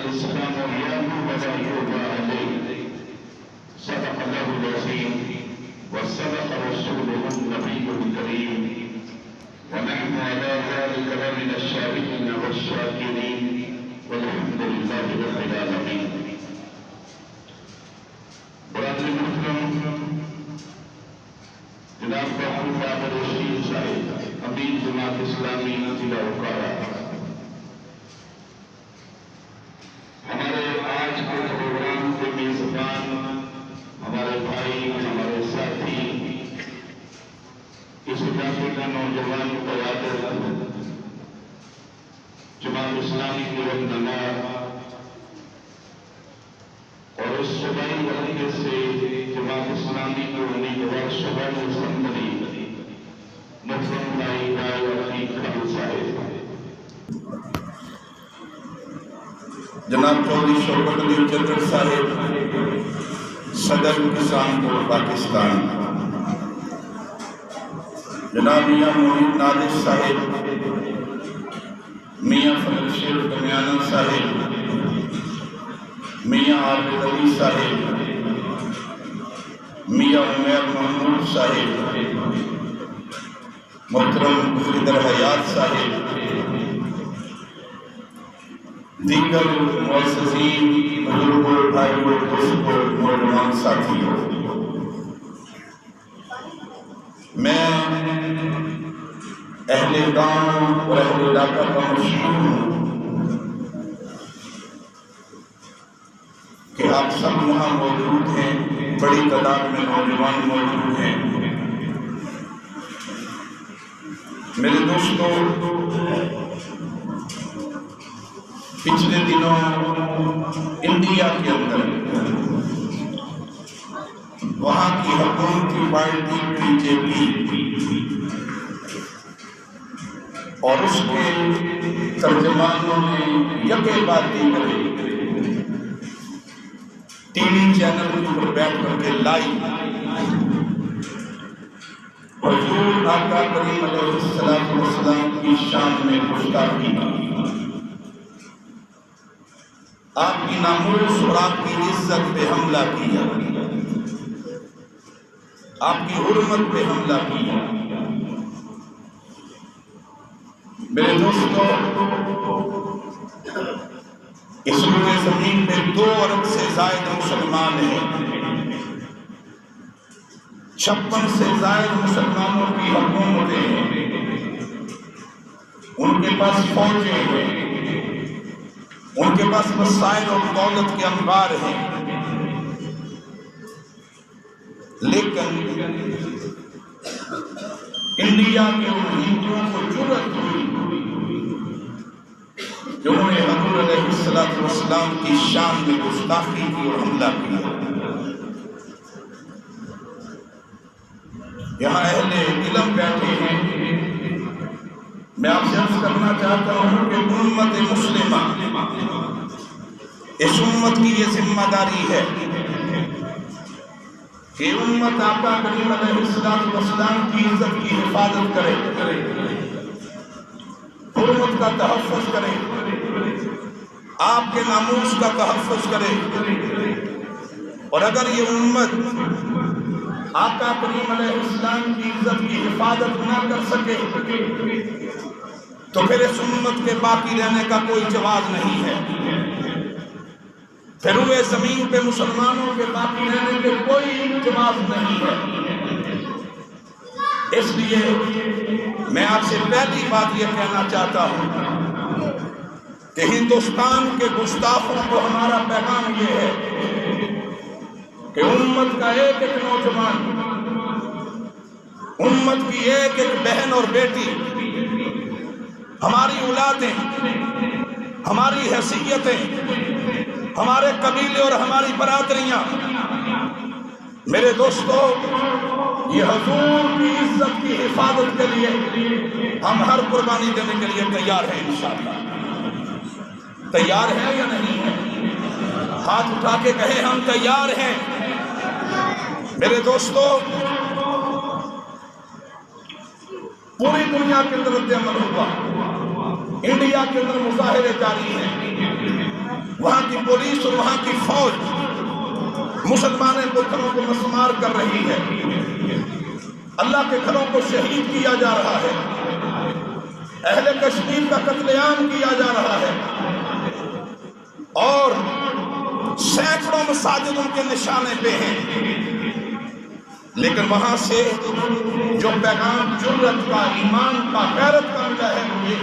الإسلام يأمر ولا يؤبى عليه صدق الله العظيم وصدق رسوله النبي الكريم ونحن على ذلك لمن الشاهدين والشاكرين والحمد لله رب العالمين. برادر محترم جناب ڈاکٹر بابر رشید صاحب امین جماعت اسلامی ضلع اوکارا، ہمارے آج کے پروگرام کے میزبان ہمارے بھائی، ہمارے ساتھی، اس علاقے کا نوجوان قیادت، جماعت اسلامی کی رہنما اور اس صوبائی حلقے سے جماعت اسلامی کی امیدوار صوبائی اسمبلی محترم بھائی عتیق خان صاحب، جناب چودھری شوکت علی چتر صاحب صدر کسان پور پاکستان، جناب میاں محمد نادر صاحب، میاں فضل شیر کمیانہ صاحب، میاں عابد علی صاحب، میاں عمیر محمود صاحب، محترم حیدر حیات صاحب، دیگر معززین، بزرگوں، بھائیوں، دوستوں، نوجوان ساتھیوں، میں اہل گاؤں اور اہل علاقہ کا مشہور ہوں کہ آپ سب وہاں موجود ہیں، بڑی تعداد میں نوجوان موجود ہیں۔ میرے دوستوں، پچھلے دنوں انڈیا کے اندر وہاں کی حکومتی پارٹی BJP اور اس کے ترجمانوں نے یکے بعد دیگر ٹی وی چینل پر بیٹھ کر کے لائیو حضور آقا کریم علیہ السلام کی شان میں گستاخی کی، آپ کی ناموس اور آپ کی عزت پہ حملہ کیا، آپ کی حرمت پہ حملہ کیا۔ میرے دوستوں، اس روئے زمین پہ 2 ارب سے زائد مسلمان ہیں، 56 سے زائد مسلمانوں کی حکومتیں ہیں، ان کے پاس فوجیں ہیں، ان کے پاس وسائل اور دولت کے انبار ہیں، لیکن انڈیا کے ان ہندوؤں کو جرأت ہوئی جنہوں نے حضور علیہ السلام کی شان میں گستاخی کی اور حملہ کیا۔ یہاں اہل علم بیٹھے ہیں، میں آپ سے عرض کرنا چاہتا ہوں کہ امت مسلمہ، اس امت کی یہ ذمہ داری ہے کہ امت آقا کریم علیہ السلام کی عزت کی حفاظت کرے، حرمت کا تحفظ کرے، آپ کے ناموس کا تحفظ کرے، اور اگر یہ امت آقا کریم علیہ السلام کی عزت کی حفاظت نہ کر سکے تو پھر اس امت کے باقی رہنے کا کوئی جواز نہیں ہے، پھر ہوئے زمین پہ مسلمانوں کے باقی رہنے کے کوئی جواز نہیں ہے۔ اس لیے میں آپ سے پہلی بات یہ کہنا چاہتا ہوں کہ ہندوستان کے گستاخوں کو ہمارا پیغام یہ ہے کہ امت کا ایک ایک نوجوان، امت کی ایک ایک بہن اور بیٹی، ہماری اولادیں، ہماری حیثیتیں، ہمارے قبیلے اور ہماری برادریاں، میرے دوستو، یہ حضور کی عزت کی حفاظت کے لیے ہم ہر قربانی دینے کے لیے تیار ہیں انشاءاللہ۔ تیار ہیں یا نہیں ہیں؟ ہاتھ اٹھا کے کہیں ہم تیار ہیں۔ میرے دوستو، پوری دنیا کے اندر رد عمل ہوا، انڈیا کے اندر مظاہرے جاری ہیں، وہاں پولیس اور وہاں کی فوج مسلمان پتھروں کو مسمار کر رہی ہے، اللہ کے گھروں کو شہید کیا جا رہا ہے، اہل کشمیر کا قتل عام کیا جا رہا ہے، اور سینکڑوں مساجد ان کے نشانے پہ ہیں، لیکن وہاں سے جو پیغام جرت کا، ایمان کا، غیرت کا ملا ہے وہ یہ،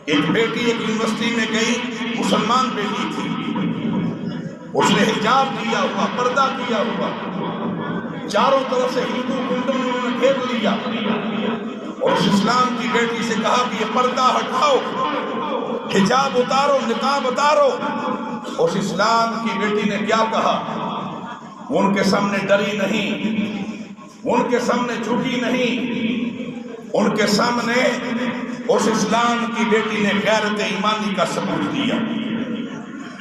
ایک بیٹی ایک یونیورسٹی میں گئی، مسلمان بیٹی تھی، اس نے حجاب کیا ہوا، پردہ کیا ہوا، چاروں طرف سے ہندو گنڈوں نے انہوں نے گھیر لیا، اور اس اسلام کی بیٹی سے کہا کہ یہ پردہ ہٹاؤ، حجاب اتارو، نقاب اتارو۔ اس اسلام کی بیٹی نے کیا کہا؟ وہ ان کے سامنے ڈری نہیں، ان کے سامنے جھکی نہیں، ان کے سامنے اس اسلام کی بیٹی نے غیرت ایمانی کا ثبوت دیا،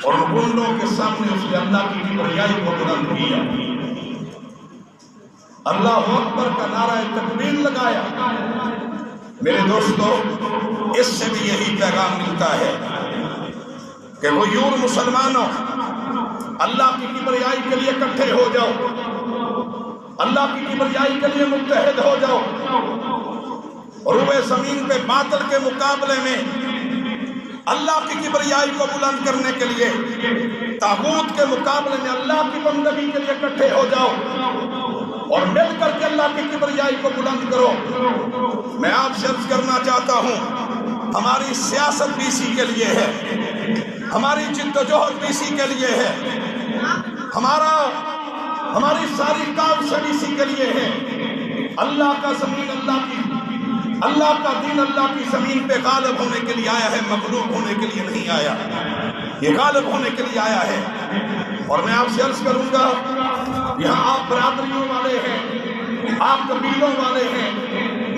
اور ان گنڈوں کے سامنے اس نے اللہ کی کبریائی کو بلند کیا، اللہ اکبر کا نعرہ تکبیر لگایا۔ میرے دوستو، اس سے بھی یہی پیغام ملتا ہے کہ غیور مسلمانوں، اللہ کی کبریائی کے لیے اکٹھے ہو جاؤ، اللہ کی کبریائی کے لیے متحد ہو جاؤ، روئے زمین پہ باطل کے مقابلے میں اللہ کی کبریائی کو بلند کرنے کے لیے، طاغوت کے مقابلے میں اللہ کی بندگی کے لیے اکٹھے ہو جاؤ، اور مل کر کے اللہ کی کبریائی کو بلند کرو۔ میں آپ سے عرض کرنا چاہتا ہوں، ہماری سیاست بھی اسی کے لیے ہے، ہماری جد و جہد بھی اسی کے لیے ہے، ہماری ساری کاوشیں بھی اسی کے لیے ہے۔ اللہ کا زمین، اللہ کا دین اللہ کی زمین پہ غالب ہونے کے لیے آیا ہے، مغلوب ہونے کے لیے نہیں آیا، یہ غالب ہونے کے لیے آیا ہے۔ اور میں آپ سے عرض کروں گا، یہاں آپ برادریوں والے ہیں، آپ قبیلوں والے ہیں،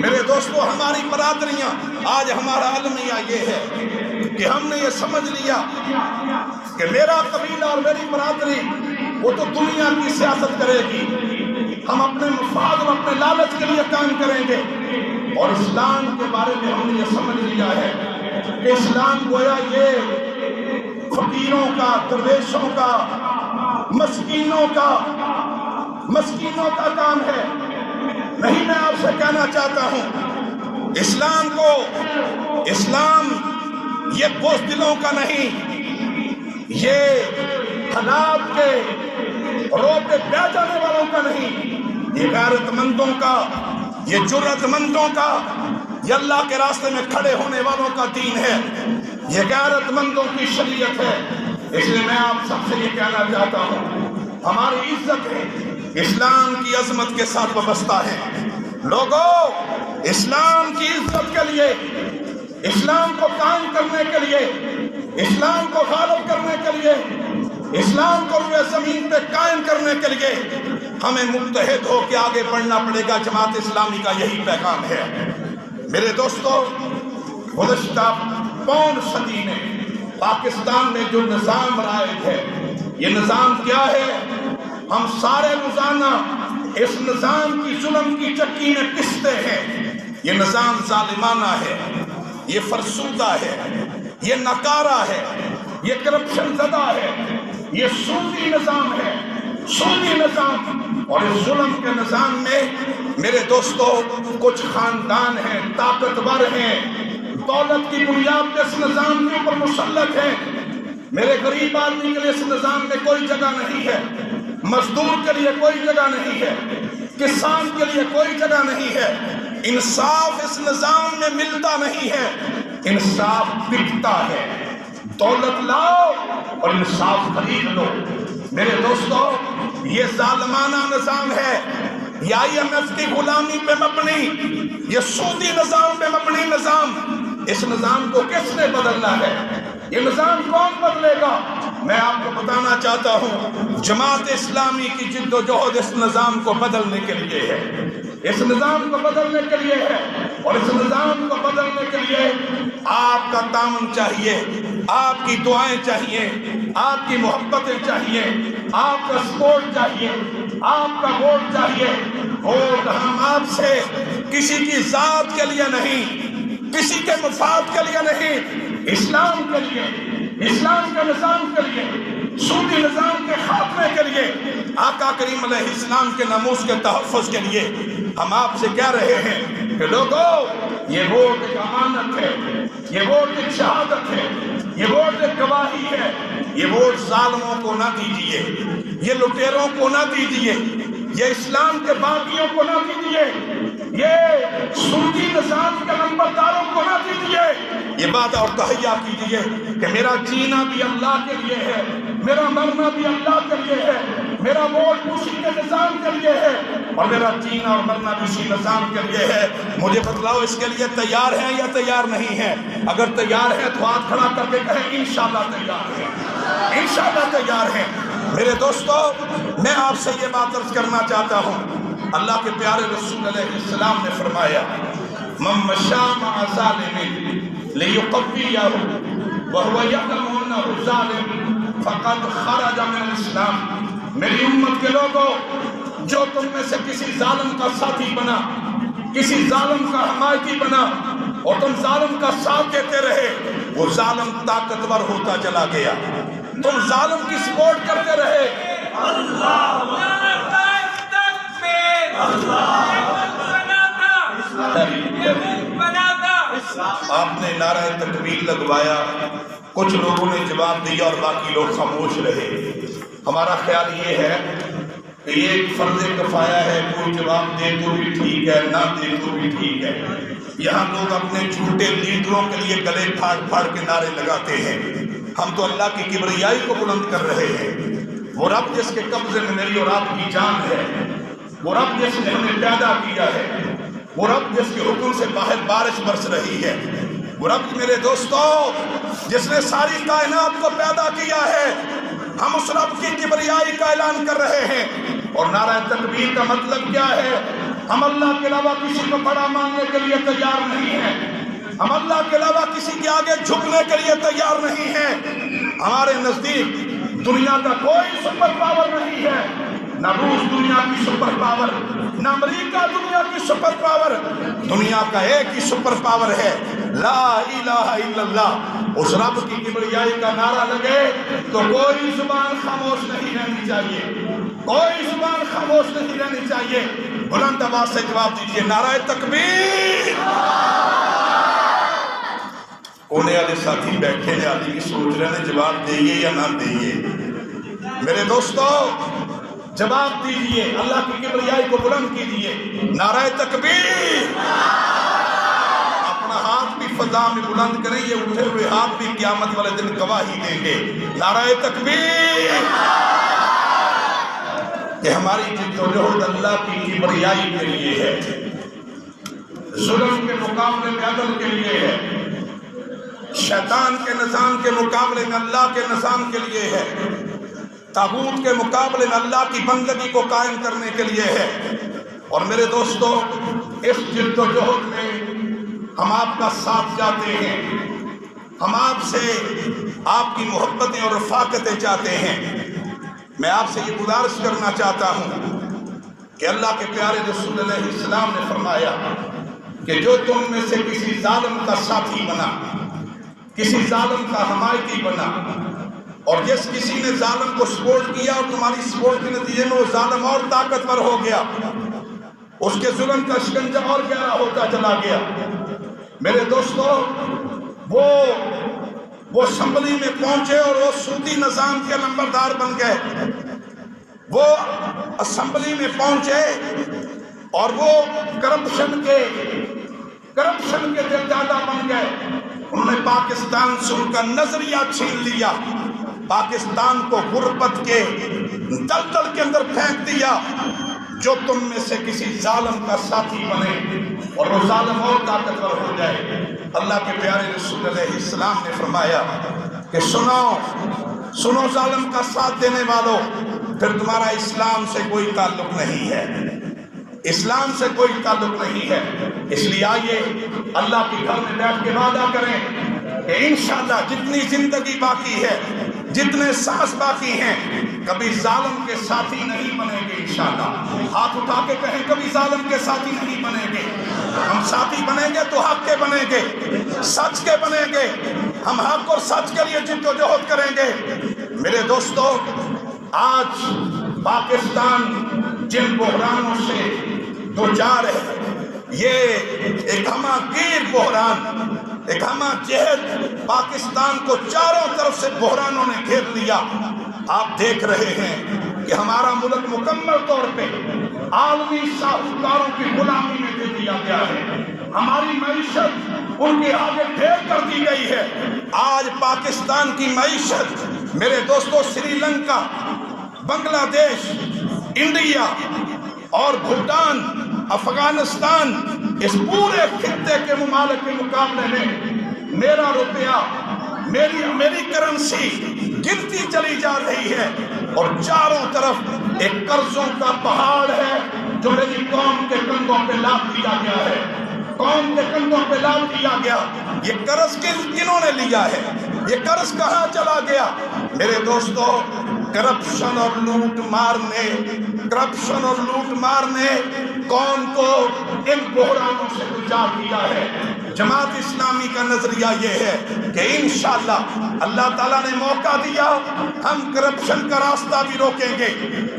میرے دوستو، ہماری برادریاں، آج ہمارا المیہ یہ ہے کہ ہم نے یہ سمجھ لیا کہ میرا قبیلہ اور میری برادری وہ تو دنیا کی سیاست کرے گی، ہم اپنے مفاد اور اپنے لالچ کے لیے کام کریں گے، اور اسلام کے بارے میں ہم نے یہ سمجھ لیا ہے کہ اسلام گویا یہ فقیروں کا، درویشوں کا، مسکینوں کا کام ہے۔ نہیں، میں آپ سے کہنا چاہتا ہوں، اسلام یہ بزدلوں کا نہیں، یہ حالات کے روپ پہ بہ جانے والوں کا نہیں، یہ غیرت مندوں کا، یہ جرأت مندوں کا، یہ اللہ کے راستے میں کھڑے ہونے والوں کا دین ہے، یہ غیرت مندوں کی شریعت ہے۔ اس لیے میں آپ سب سے یہ کہنا چاہتا ہوں، ہماری عزت ہے اسلام کی عظمت کے ساتھ وابستہ ہے۔ لوگوں، اسلام کی عزت کے لیے، اسلام کو قائم کرنے کے لیے، اسلام کو غالب کرنے کے لیے، اسلام کو روئے زمین پہ قائم کرنے کے لیے ہمیں متحد ہو کے آگے بڑھنا پڑے گا۔ جماعت اسلامی کا یہی پیغام ہے۔ میرے دوستو، گزشتہ پون صدی میں پاکستان میں جو نظام رائج ہے، یہ نظام کیا ہے؟ ہم سارے روزانہ اس نظام کی ظلم کی چکی میں پستے ہیں۔ یہ نظام ظالمانہ ہے، یہ فرسودہ ہے، یہ نکارہ ہے، یہ کرپشن زدہ ہے، یہ سودی نظام ہے، سودی نظام۔ اور اس ظلم کے نظام میں میرے دوستو، کچھ خاندان ہیں، طاقتور ہیں، دولت کی بنیاد پہ اس نظام کے اوپر مسلط ہیں۔ میرے غریب آدمی کے لیے اس نظام میں کوئی جگہ نہیں ہے، مزدور کے لیے کوئی جگہ نہیں ہے، کسان کے لیے کوئی جگہ نہیں ہے۔ انصاف اس نظام میں ملتا نہیں ہے، انصاف بکتا ہے۔ دولت لاؤ اور انصاف خرید لو۔ میرے دوستو، یہ ظالمانہ نظام ہے، یہ IMF کی غلامی پہ مبنی، یہ سودی نظام پہ مبنی نظام۔ اس نظام کو کس نے بدلنا ہے؟ یہ نظام کون بدلے گا؟ میں آپ کو بتانا چاہتا ہوں، جماعت اسلامی کی جد و جہد اس نظام کو بدلنے کے لیے ہے، اس نظام کو بدلنے کے لیے ہے، اور اس نظام کو بدلنے کے لیے آپ کا تعاون چاہیے، آپ کی دعائیں چاہیے، آپ کی محبتیں چاہیے، آپ کا سپورٹ چاہیے، آپ کا ووٹ چاہیے۔ اور ہم آپ سے کسی کی ذات کے لیے نہیں، کسی کے مفاد کے لیے نہیں، اسلام کے لیے، اسلام کے نظام کے لیے، سودی نظام کے خاتمے کے لیے، آقا کریم علیہ السلام کے ناموس کے تحفظ کے لیے ہم آپ سے کہہ رہے ہیں کہ لوگوں، یہ ووٹ ایک امانت ہے، یہ ووٹ ایک شہادت ہے، یہ ووٹ ایک گواہی ہے، یہ ووٹ ظالموں کو نہ دیجیے، یہ لٹیروں کو نہ دیجیے، یہ اسلام کے باغیوں کو نہ دیجیے، یہ سودی نظام کے نمبرداروں کو نہ دیجیے۔ یہ وعدہ اور تہیہ کیجیے کہ میرا جینا بھی اللہ کے لیے ہے، میرا مرنا بھی اللہ کے لیے ہے، میرا ووٹ اسی کے نظام کے لیے ہے، اور میرا جینا اور مرنا بھی اسی نظام کے لیے ہے۔ مجھے بتلاؤ اس کے لیے تیار ہیں یا تیار نہیں ہیں؟ اگر تیار ہیں تو ہاتھ کھڑا کر کے کہیں انشاءاللہ تیار ہیں، انشاءاللہ تیار ہیں۔ میرے دوستو، میں آپ سے یہ بات عرض کرنا چاہتا ہوں، اللہ کے پیارے رسول علیہ السلام نے فرمایا من مشى مع ظالم ليقويه وهو يعلم انه ظالم فقد خرج من الاسلام۔ میری امت کے لوگوں، جو تم میں سے کسی ظالم کا ساتھی بنا، کسی ظالم کا حمایتی بنا اور تم ظالم کا ساتھ دیتے رہے، وہ ظالم طاقتور ہوتا چلا گیا۔ تم ظالم کی سپورٹ کرتے رہے، آپ نے نعرہ تکبیر لگوایا، کچھ لوگوں نے جواب دیا اور باقی لوگ خاموش رہے۔ ہمارا خیال یہ ہے کہ یہ ایک فرض کفایہ ہے، کوئی جواب دے تو بھی ٹھیک ہے، نہ دے تو بھی ٹھیک ہے۔ یہاں لوگ اپنے جھوٹے لیڈروں کے لیے گلے پھاڑ پھاڑ کے نعرے لگاتے ہیں، ہم تو اللہ کی کبریائی کو بلند کر رہے ہیں۔ وہ رب جس کے قبضے میں میری اور آپ کی جان ہے، وہ رب جس نے ہمیں پیدا کیا ہے، وہ رب جس کے حکم سے باہر بارش برس رہی ہے، وہ رب میرے دوستو جس نے ساری کائنات کو پیدا کیا ہے، ہم اس رب کی کبریائی کا اعلان کر رہے ہیں۔ اور نعرہ تکبیر کا مطلب کیا ہے؟ ہم اللہ کے علاوہ کسی کو بڑا ماننے کے لیے تیار نہیں ہیں، ہم اللہ کے علاوہ کسی کے آگے جھکنے کے لیے تیار نہیں ہیں۔ ہمارے نزدیک دنیا کا کوئی سپر پاور نہیں ہے، نہ روس دنیا کی سپر پاور، نہ امریکہ دنیا کی سپر پاور۔ دنیا کا ایک ہی سپر پاور ہے، لا الہ الا اللہ۔ اس رب کی کبریائی کا نعرہ لگے تو کوئی زبان خاموش نہیں رہنی چاہیے، کوئی زبان خاموش نہیں رہنی چاہیے۔ بلند آواز سے جواب دیجیے نعرہ تکبیر۔ کونے والے ساتھی بیٹھے ہیں، علی کی سوچ رہے ہیں جواب دئیے یا نہ دئیے۔ میرے دوستو جواب دیجئے، اللہ کی کبریائی کو بلند کیجئے، نعرہ تکبیر۔ اپنا ہاتھ بھی فضا میں بلند کریں، یہ اٹھے ہوئے ہاتھ بھی قیامت والے دن گواہی دیں گے، نعرہ تکبیر۔ کہ ہماری جدوجہد اللہ کی کبریائی کے لیے ہے، ظلم کے مقابلے میں عدل کے لیے ہے، شیطان کے نظام کے مقابلے میں اللہ کے نظام کے لیے ہے، طاغوت کے مقابلے میں اللہ کی بندگی کو قائم کرنے کے لیے ہے۔ اور میرے دوستو اس جد و جہد میں ہم آپ کا ساتھ چاہتے ہیں، ہم آپ سے آپ کی محبتیں اور رفاقتیں چاہتے ہیں۔ میں آپ سے یہ گزارش کرنا چاہتا ہوں کہ اللہ کے پیارے رسول علیہ السلام نے فرمایا کہ جو تم میں سے کسی ظالم کا ساتھی بنا، کسی ظالم کا حمایتی بنا، اور جس کسی نے ظالم کو سپورٹ کیا اور تمہاری سپورٹ کے نتیجے میں وہ ظالم اور طاقتور ہو گیا، اس کے ظلم کا شکنجہ اور گہرا ہوتا چلا گیا۔ میرے دوستو وہ اسمبلی میں پہنچے اور وہ سودی نظام کے نمبردار بن گئے، وہ اسمبلی میں پہنچے اور وہ کرپشن کے دلدادہ بن گئے۔ انہوں نے پاکستان سے ان کا نظریہ چھین لیا، پاکستان کو غربت کے دلدل کے اندر پھینک دیا۔ جو تم میں سے کسی ظالم کا ساتھی بنے اور وہ ظالم اور طاقتور ہو جائے، اللہ کے پیارے رسول علیہ السلام نے فرمایا کہ سنو ظالم کا ساتھ دینے والوں، پھر تمہارا اسلام سے کوئی تعلق نہیں ہے، اسلام سے کوئی تعلق نہیں ہے۔ اس لیے آئیے اللہ کے گھر میں بیٹھ کے وعدہ کریں کہ انشاءاللہ جتنی زندگی باقی ہے، جتنے سانس باقی ہیں، کبھی ظالم کے ساتھی نہیں بنیں گے انشاءاللہ۔ ہاتھ اٹھا کے کہیں کبھی ظالم کے ساتھی نہیں بنیں گے۔ ہم ساتھی بنیں گے تو حق کے بنیں گے، سچ کے بنیں گے۔ ہم حق اور سچ کے لیے جدوجہد گے۔ میرے دوستو، آج پاکستان جن بحرانوں سے دوچار ہے، یہ ایک ہمہ گیر بحران، ایک ہمہ جہد پاکستان کو چاروں طرف سے بحرانوں نے گھیر لیا۔ آپ دیکھ رہے ہیں کہ ہمارا ملک مکمل طور پہ عالمی ساہوکاروں کی غلامی میں دے دیا گیا ہے، ہماری معیشت ان کے آگے ڈھیر کر دی گئی ہے۔ آج پاکستان کی معیشت میرے دوستو سری لنکا، بنگلہ دیش، انڈیا اور بھوٹان، افغانستان، اس پورے خطے کے ممالک کے مقابلے میں میرا روپیہ، میری کرنسی گرتی چلی جا رہی ہے، اور چاروں طرف ایک قرضوں کا پہاڑ ہے جو میری قوم کے کندھوں پہ لاد دیا گیا ہے، قوم کے کندھوں پہ لاد دیا گیا۔ یہ قرض کنہوں نے لیا ہے؟ یہ قرض کہاں چلا گیا؟ میرے دوستو، کرپشن اور لوٹ مار نے قوم کو ان بحرانوں سے دوچار کیا ہے۔ جماعت اسلامی کا نظریہ یہ ہے کہ انشاءاللہ اللہ تعالیٰ نے موقع دیا، ہم کرپشن کا راستہ بھی روکیں گے،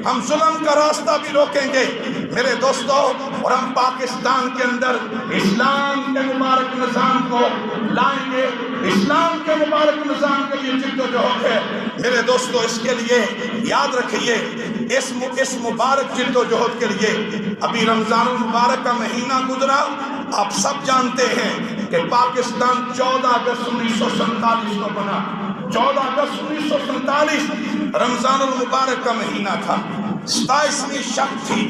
ہم ظلم کا راستہ بھی روکیں گے میرے دوستو، اور ہم پاکستان کے اندر اسلام کے مبارک نظام کو لائیں گے۔ اسلام کے مبارک نظام کے لیے جد و جہد ہے میرے دوستو۔ اس کے لیے یاد رکھیے، اس مبارک جد و جہد کے لیے ابھی رمضان المبارک کا مہینہ گزرا۔ آپ سب جانتے ہیں کہ پاکستان 14 اگست 1947 کو بنا۔ 14 اگست 1947 رمضان المبارک کا مہینہ تھا، 27ویں شب تھی،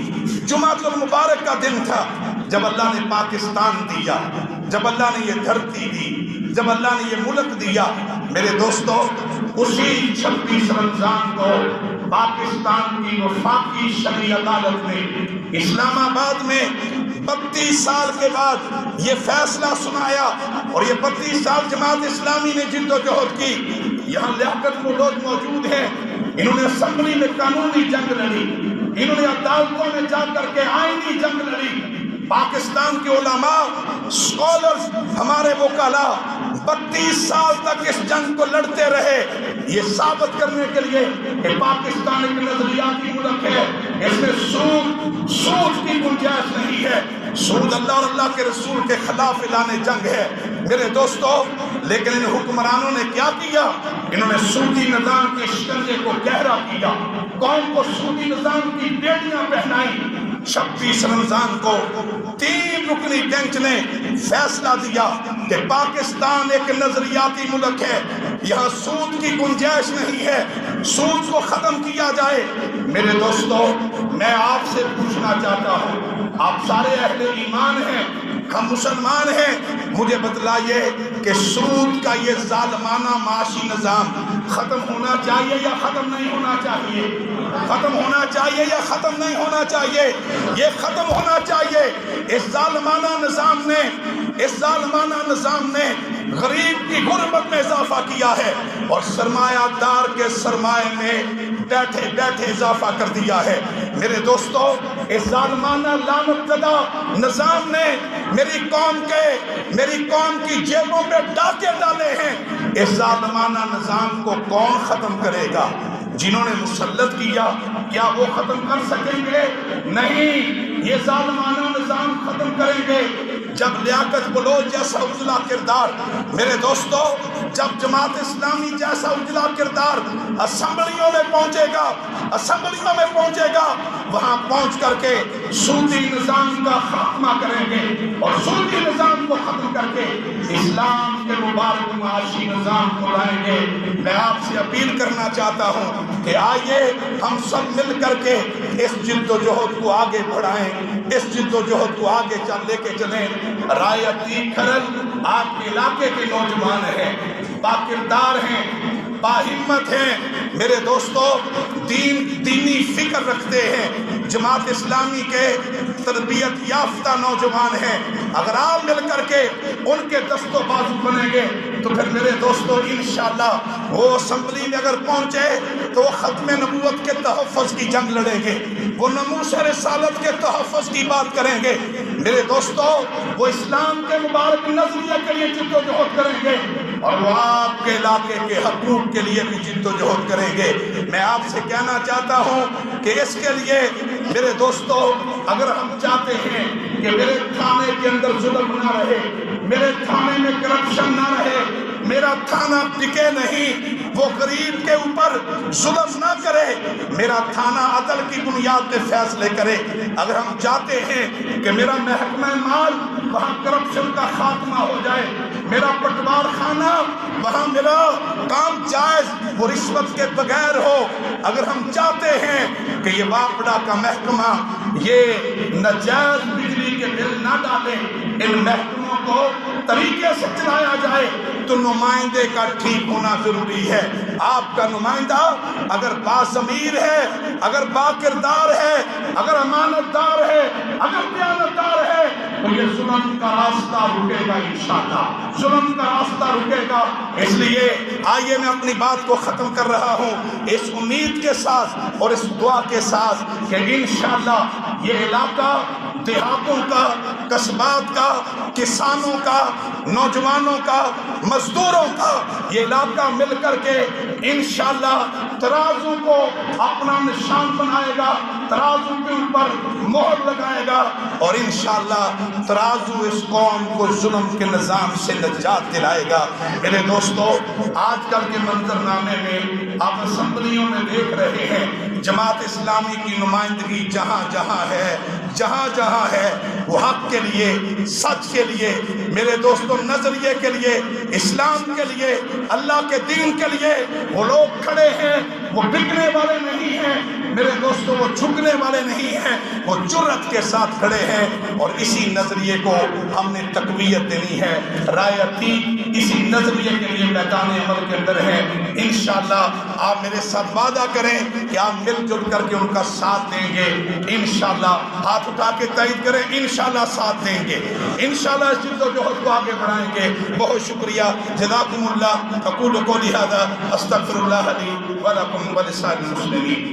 جمعۃ المبارک کا دن تھا، جب اللہ نے پاکستان دیا، جب اللہ نے یہ دھرتی دی، جب اللہ نے یہ ملک دیا میرے دوستو۔ اسی 26 رمضان کو پاکستان کی وفاقی شرعی عدالت نے اسلام آباد میں 32 سال کے بعد یہ فیصلہ سنایا، اور یہ 32 سال جماعت اسلامی نے جد و جہد کی۔ یہاں لیاقت ملوک موجود ہیں، انہوں نے اسمبلی میں قانونی جنگ لڑی، انہوں نے عدالتوں میں جا کر کے آئینی جنگ لڑی۔ پاکستان کے علماء، اسکالرز، ہمارے وکلاء 32 سال تک اس جنگ کو لڑتے رہے، یہ ثابت کرنے کے لیے کہ پاکستان ایک نظریاتی ملک ہے، اس میں سود کی گنجائش نہیں ہے، سود اللہ اور اللہ کے رسول کے خلاف اعلان جنگ ہے میرے دوستو۔ لیکن ان حکمرانوں نے کیا کیا؟ انہوں نے سودی نظام کے شکنجے کو گہرا کیا، قوم کو سودی نظام کی بیڑیاں پہنائی۔ 26 رمضان کو 3 رکنی بینچ نے فیصلہ دیا کہ پاکستان ایک نظریاتی ملک ہے، یہاں سود کی گنجائش نہیں ہے، سود کو ختم کیا جائے۔ میرے دوستو، میں آپ سے پوچھنا چاہتا ہوں، آپ سارے اہل ایمان ہیں، ہم مسلمان ہیں، مجھے بتلائیے کہ سود کا یہ ظالمانہ معاشی نظام ختم ہونا چاہیے یا ختم نہیں ہونا چاہیے؟ ختم ہونا چاہیے یا ختم نہیں ہونا چاہیے؟ یہ ختم ہونا چاہیے۔ اس ظالمانہ نظام نے غریب کی غربت میں اضافہ کیا ہے، اور سرمایہ دار کے سرمایہ میں بیٹھے بیٹھے اضافہ کر دیا ہے میرے دوستو۔ اس ظالمانہ لعنت زدہ نظام نے میری قوم کی جیبوں پہ ڈاکے ڈالے ہیں۔ اس ظالمانہ نظام کو کون ختم کرے گا؟ جنہوں نے مسلط کیا، کیا وہ ختم کر سکیں گے؟ نہیں، یہ ظالمانہ نظام ختم کریں گے جب لیاقت بلوچ جیسا اجلا کردار، میرے دوستو، جب جماعت اسلامی جیسا اجلا کردار اسمبلیوں میں پہنچے گا، وہاں پہنچ کر کے سودی نظام کا خاتمہ کریں گے، اور سودی نظام کو ختم کر کے اسلام کے مبارک معاشی نظام کو لائیں گے۔ میں آپ سے اپیل کرنا چاہتا ہوں کہ آئیے ہم سب مل کر کے اس جد و جہد کو آگے بڑھائیں، اس جد و جہد کو آگے لے کے چلیں۔ رائے عتیق کھرل آپ کے علاقے کے نوجوان ہیں، باکردار ہیں، باہمت ہیں میرے دوستو، دینی فکر رکھتے ہیں، جماعت اسلامی کے تربیت یافتہ نوجوان ہیں۔ اگر آپ مل کر کے ان کے دست و بازو بنیں گے تو پھر میرے دوستو انشاءاللہ وہ اسمبلی میں اگر پہنچے تو وہ ختم نبوت کے تحفظ کی جنگ لڑیں گے، وہ ناموس رسالت کے تحفظ کی بات کریں گے میرے دوستو، وہ اسلام کے مبارک نظریے کے لیے جد و جہد کریں گے۔ اور وہ آپ کے علاقے کے حقوق کے لیے بھی جد و جہد کریں گے۔ میں آپ سے کہنا چاہتا ہوں کہ اس کے لیے میرے دوستو، اگر ہم چاہتے ہیں کہ میرے تھانے کے اندر ظلم نہ رہے، میرے تھانے میں کرپشن نہ رہے، میرا تھانہ ٹکے نہیں، وہ غریب کے اوپر ظلم نہ کرے، میرا تھانہ عدل کی بنیاد پہ فیصلے کرے، اگر ہم چاہتے ہیں کہ میرا محکمہ مال وہاں کرپشن کا خاتمہ ہو جائے، میرا پٹوار خانہ وہاں میرا کام جائز وہ رشوت کے بغیر ہو، اگر ہم چاہتے ہیں کہ یہ واپڈا کا محکمہ یہ ناجائز بجلی کے بل نہ ڈالیں، ان محکموں کو طریقے سے چلایا جائے، تو نمائندے کا ٹھیک ہونا ضروری ہے۔ آپ کا نمائندہ اگر باضمیر ہے، اگر باکردار ہے، اگر امانتدار ہے، اگر دیانتدار ہے، تو یہ ظلم کا راستہ رکے گا انشاءاللہ، ظلم کا راستہ رکے گا۔ اس لیے آئیے میں اپنی بات کو ختم کر رہا ہوں اس امید کے ساتھ اور اس دعا کے ساتھ کہ انشاءاللہ یہ علاقہ دیہاتوں کا، قصبات کا، کسانوں کا، نوجوانوں کا، مزدوروں کا یہ علاقہ مل کر کے انشاءاللہ ترازو کو اپنا نشان بنائے گا، ترازو کے اوپر مہر لگائے گا، اور انشاءاللہ ترازو اس قوم کو ظلم کے نظام سے نجات دلائے گا۔ میرے دوستو، آج کل کے منظرنامے میں آپ اسمبلیوں میں دیکھ رہے ہیں جماعت اسلامی کی نمائندگی جہاں جہاں ہے، جہاں جہاں ہے، وہ حق کے لیے، سچ کے لیے، میرے دوستوں نظریے کے لیے، اسلام کے لیے، اللہ کے دین کے لیے وہ لوگ کھڑے ہیں، وہ بکنے والے نہیں ہیں میرے دوستوں، وہ جھکنے والے نہیں ہیں، وہ جرأت کے ساتھ کھڑے ہیں، اور اسی نظریے کو ہم نے تقویت دینی ہے۔ رایتی اسی نظریے کے لیے میدان عمل کے اندر ہے۔ انشاءاللہ آپ میرے ساتھ وعدہ کریں کہ آپ مل جل کر کے ان کا ساتھ دیں گے، انشاءاللہ ہاتھ اٹھا کے تائید کریں، انشاءاللہ ساتھ دیں گے، انشاءاللہ اس جد و جہد کو آگے بڑھائیں گے۔ بہت شکریہ، جزاکم اللہ، اقول قولی ھذا استغفر اللہ لی ولکم ولسائر المسلمین۔